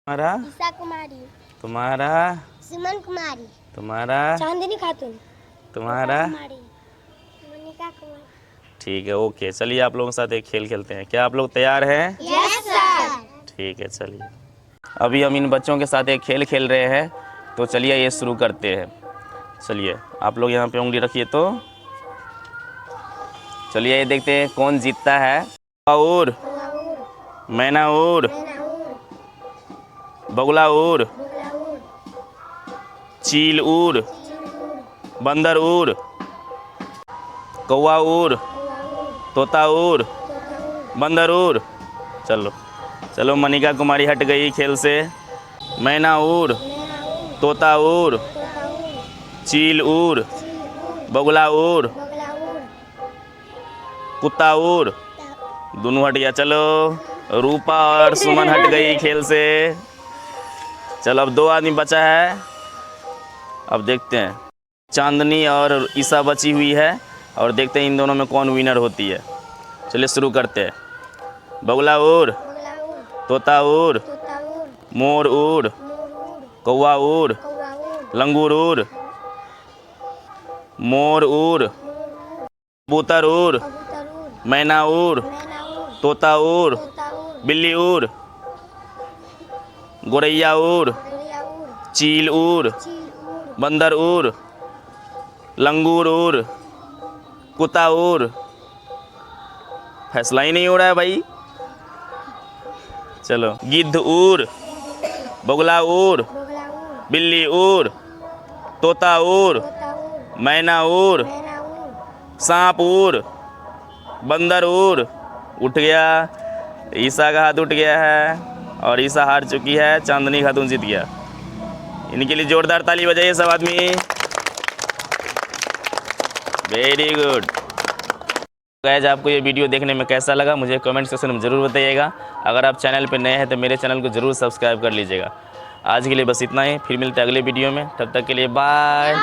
तुम्हारा? ईसा कुमारी। तुम्हारा? सुमन कुमारी। तुम्हारा? चांदनी खातून। तुम्हारा? मोनिका कुमारी। ठीक है, ओके। चलिए आप लोगों के साथ एक खेल खेलते हैं। क्या आप लोग तैयार हैं? Yes sir. ठीक है, चलिए। अभी हम इन बच्चों के साथ एक खेल खेल रहे हैं, तो चलिए ये शुरू करते हैं। चलिए आप लोग यहाँ पे उंगली रखिए। तो चलिए ये देखते हैं कौन जीतता है। और मैना उड़, बगुला उड़, चील उड़, बंदर उड़, कौवा उड़, तोता उड़, बंदर उड़। चलो चलो, मनिका कुमारी हट गई खेल से। मैना उड़, तोता उड़, चील उड़, बगुला उड़, कुत्ता उड़, दोनों हट गया। चलो, रूपा और सुमन हट गई खेल से। चलो अब 2 आदमी बचा है। अब देखते हैं, चांदनी और ईसा बची हुई है, और देखते हैं इन दोनों में कौन विनर होती है। चलिए शुरू करते हैं। बगुला उड़, तोता उड़, मोर उड़, कौवा उड़, लंगूर उड़, मोर उड़, कबूतर उड़, मैना उड़, तोता उड़, बिल्ली उड़, गोरैया उड़, चील उड़, बंदर उड़, लंगूर उड़, कुत्ता उड़। फैसला ही नहीं हो रहा है भाई। चलो, गिद्ध उड़, बगुला उड़, बिल्ली उड़, तोता उड़, मैना उड़, सांप उड़, बंदर उड़। उठ गया, ईसा का हाथ उठ गया है, और ईसा हार चुकी है। चांदनी खातून जीत गया। इनके लिए जोरदार ताली बजाइए सब आदमी। Very good. गाइस, आपको ये वीडियो देखने में कैसा लगा मुझे कमेंट सेक्शन में ज़रूर बताइएगा। अगर आप चैनल पर नए हैं तो मेरे चैनल को ज़रूर सब्सक्राइब कर लीजिएगा। आज के लिए बस इतना ही, फिर मिलते हैं अगले वीडियो में। तब तक के लिए बाय।